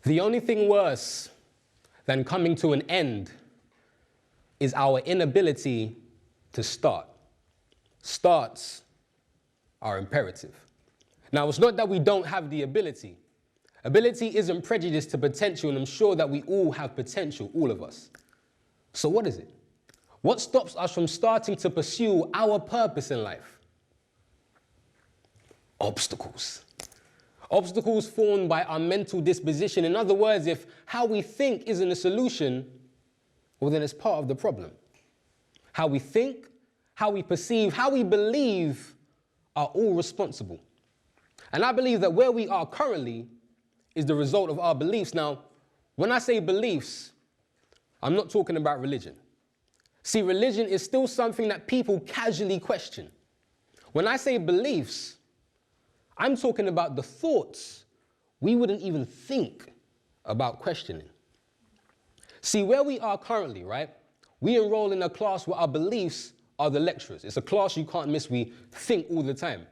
The only thing worse than coming to an end is our inability to start. Starts are imperative. Now, it's not that we don't have the ability. Ability isn't prejudice to potential, and I'm sure that we all have potential, all of us. So what is it? What stops us from starting to pursue our purpose in life? Obstacles. Obstacles formed by our mental disposition. In other words, if how we think isn't a solution, well, then it's part of the problem. How we think, how we perceive, how we believe are all responsible. And I believe that where we are currently is the result of our beliefs. Now, when I say beliefs, I'm not talking about religion. See, religion is still something that people casually question. When I say beliefs, I'm talking about the thoughts we wouldn't even think about questioning. See, where we are currently, right, we enroll in a class where our beliefs are the lecturers. It's a class you can't miss. We think all the time.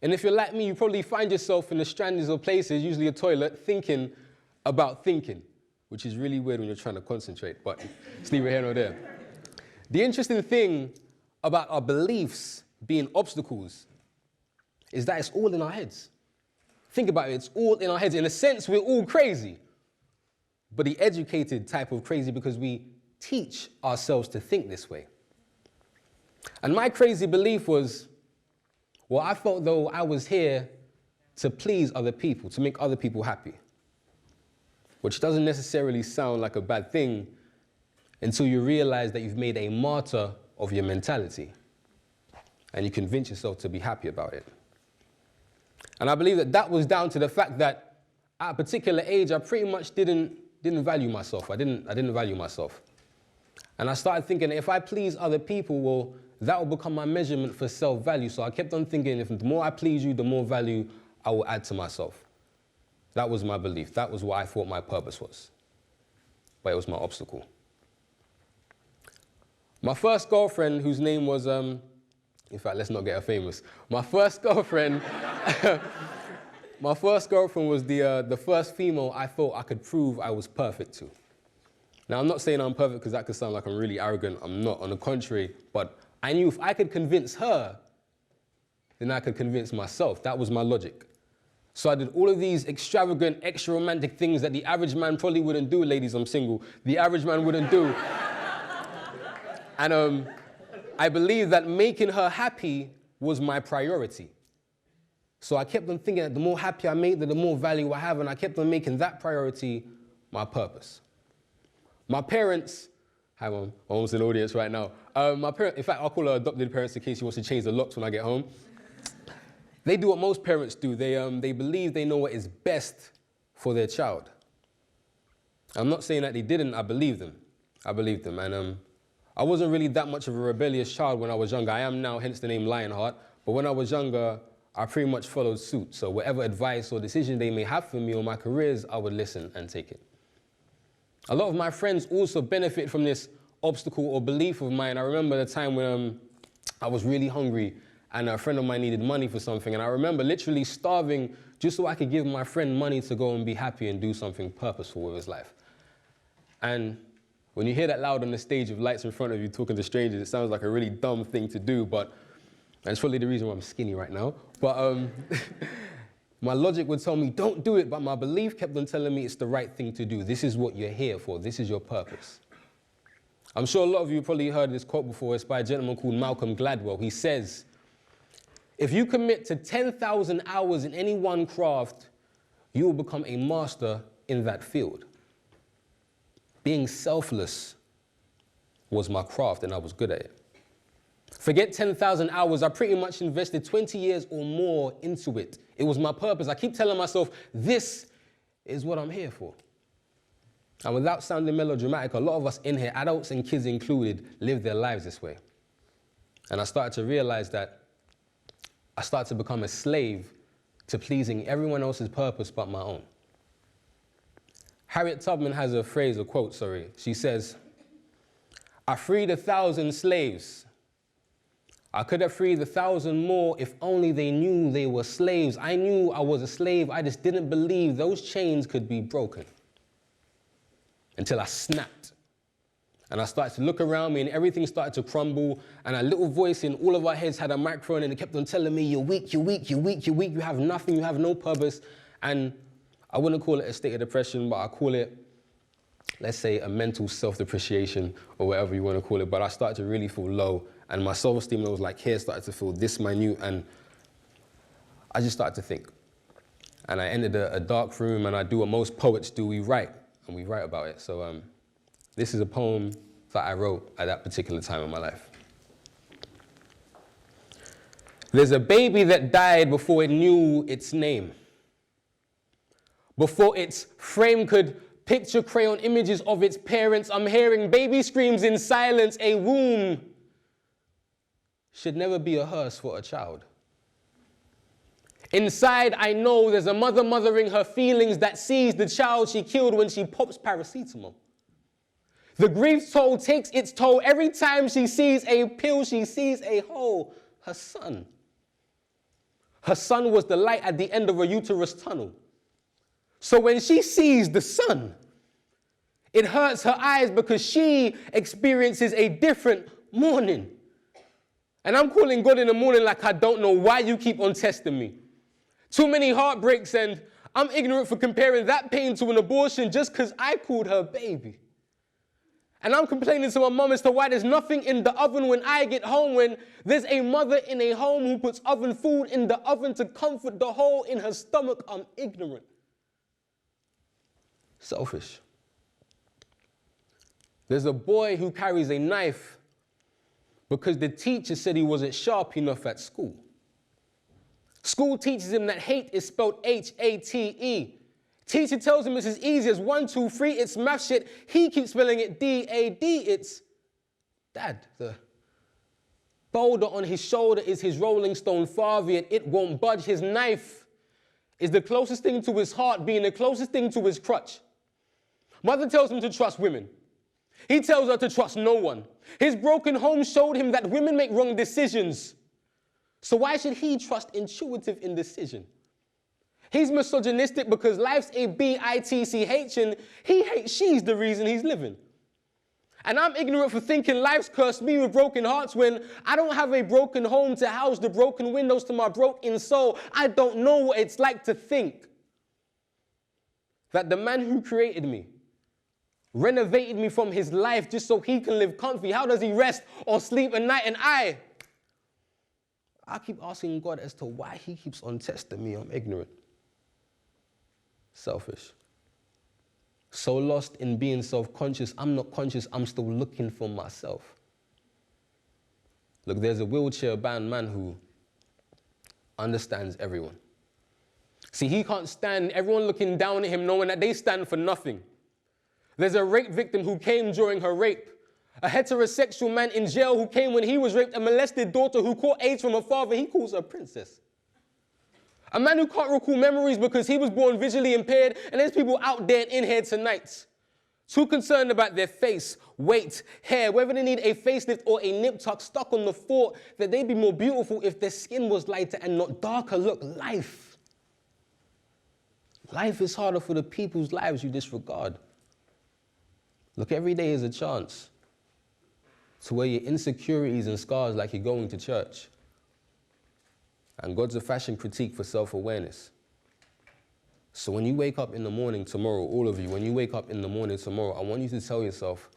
And if you're like me, you probably find yourself in the strandings of places, usually a toilet, thinking about thinking, which is really weird when you're trying to concentrate, but it's neither here nor there. The interesting thing about our beliefs being obstacles is that it's all in our heads. Think about it, it's all in our heads. In a sense, we're all crazy, but the educated type of crazy because we teach ourselves to think this way. And my crazy belief was, well, I felt though I was here to please other people, to make other people happy, which doesn't necessarily sound like a bad thing until you realize that you've made a martyr of your mentality and you convince yourself to be happy about it. And I believe that that was down to the fact that at a particular age, I pretty much didn't value myself. I didn't value myself. And I started thinking, if I please other people, well, that will become my measurement for self-value. So I kept on thinking, if the more I please you, the more value I will add to myself. That was my belief. That was what I thought my purpose was. But it was my obstacle. My first girlfriend, whose name was, in fact, let's not get her famous. My first girlfriend, my first girlfriend was the first female I thought I could prove I was perfect to. Now, I'm not saying I'm perfect because that could sound like I'm really arrogant. I'm not, on the contrary, but I knew if I could convince her, then I could convince myself. That was my logic. So I did all of these extravagant, extra romantic things that the average man probably wouldn't do. Ladies, I'm single. The average man wouldn't do. And I believe that making her happy was my priority. So I kept on thinking that the more happy I make, the more value I have, and I kept on making that priority my purpose. My parents, hi Mom, Mom's in the audience right now. My parents, in fact, I'll call her adopted parents in case she wants to change the locks when I get home. They do what most parents do. They believe they know what is best for their child. I'm not saying that they didn't. I believe them. And I wasn't really that much of a rebellious child when I was younger. I am now, hence the name Lionheart. But when I was younger, I pretty much followed suit. So whatever advice or decision they may have for me or my careers, I would listen and take it. A lot of my friends also benefit from this obstacle or belief of mine. I remember the time when I was really hungry and a friend of mine needed money for something. And I remember literally starving just so I could give my friend money to go and be happy and do something purposeful with his life. And when you hear that loud on the stage with lights in front of you talking to strangers, it sounds like a really dumb thing to do, but that's probably the reason why I'm skinny right now. But my logic would tell me, don't do it, but my belief kept on telling me it's the right thing to do. This is what you're here for. This is your purpose. I'm sure a lot of you probably heard this quote before. It's by a gentleman called Malcolm Gladwell. He says, if you commit to 10,000 hours in any one craft, you will become a master in that field. Being selfless was my craft, and I was good at it. Forget 10,000 hours. I pretty much invested 20 years or more into it. It was my purpose. I keep telling myself, this is what I'm here for. And without sounding melodramatic, a lot of us in here, adults and kids included, live their lives this way. And I started to realize that I started to become a slave to pleasing everyone else's purpose but my own. Harriet Tubman has a phrase, a quote, sorry. She says, I freed 1,000 slaves. I could have freed 1,000 more if only they knew they were slaves. I knew I was a slave. I just didn't believe those chains could be broken. until I snapped. And I started to look around me and everything started to crumble. And a little voice in all of our heads had a microphone and it kept on telling me, you're weak, you're weak, you're weak, you're weak, you have nothing, you have no purpose. And I wouldn't call it a state of depression, but I call it, let's say, a mental self-depreciation or whatever you want to call it. But I started to really feel low and my self-esteem that was like here started to feel this minute, and I just started to think. And I entered a dark room and I do what most poets do, we write, and we write about it. So this is a poem that I wrote at that particular time in my life. There's a baby that died before it knew its name, before its frame could picture crayon images of its parents. I'm hearing baby screams in silence. A womb should never be a hearse for a child. Inside, I know there's a mother mothering her feelings that sees the child she killed when she pops paracetamol. The grief toll takes its toll every time she sees a pill, she sees a hole. Her son. Her son was the light at the end of a uterus tunnel. So when she sees the sun, it hurts her eyes because she experiences a different morning. And I'm calling God in the morning like I don't know why you keep on testing me. Too many heartbreaks and I'm ignorant for comparing that pain to an abortion just because I called her baby. And I'm complaining to my mom as to why there's nothing in the oven when I get home, when there's a mother in a home who puts oven food in the oven to comfort the hole in her stomach. I'm ignorant. Selfish. There's a boy who carries a knife because the teacher said he wasn't sharp enough at school. School teaches him that hate is spelled H-A-T-E. Teacher tells him it's as easy as 1, 2, 3, it's math shit. He keeps spelling it D-A-D, it's dad. The boulder on his shoulder is his Rolling Stone father, yet it won't budge. His knife is the closest thing to his heart, being the closest thing to his crutch. Mother tells him to trust women. He tells her to trust no one. His broken home showed him that women make wrong decisions. So why should he trust intuitive indecision? He's misogynistic because life's a B-I-T-C-H and he hates she's the reason he's living. And I'm ignorant for thinking life's cursed me with broken hearts when I don't have a broken home to house the broken windows to my broken soul. I don't know what it's like to think that the man who created me renovated me from his life just so he can live comfy. How does he rest or sleep at night? And I keep asking God as to why he keeps on testing me. I'm ignorant. Selfish. So lost in being self-conscious, I'm not conscious, I'm still looking for myself. Look, there's a wheelchair-bound man who understands everyone. See, he can't stand everyone looking down at him knowing that they stand for nothing. There's a rape victim who came during her rape. A heterosexual man in jail who came when he was raped. A molested daughter who caught AIDS from her father. He calls her princess. A man who can't recall memories because he was born visually impaired. And there's people out there in here tonight too concerned about their face, weight, hair, whether they need a facelift or a nip tuck, stuck on the thought that they'd be more beautiful if their skin was lighter and not darker. Look, life is harder for the people's lives you disregard. Look, every day is a chance to wear your insecurities and scars like you're going to church. And God's a fashion critique for self-awareness. So when you wake up in the morning tomorrow, all of you, when you wake up in the morning tomorrow, I want you to tell yourself,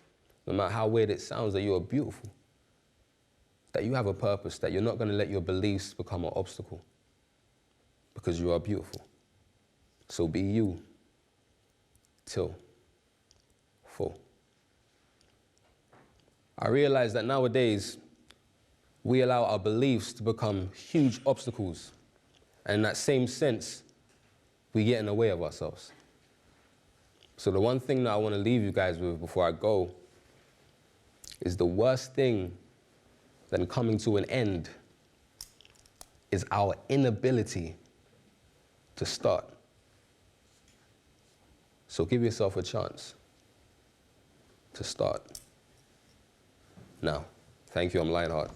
no matter how weird it sounds, that you are beautiful, that you have a purpose, that you're not going to let your beliefs become an obstacle, because you are beautiful. So be you till full. I realize that nowadays, we allow our beliefs to become huge obstacles. And in that same sense, we get in the way of ourselves. So the one thing that I want to leave you guys with before I go is the worst thing than coming to an end is our inability to start. So give yourself a chance to start now. Thank you, I'm Lionheart.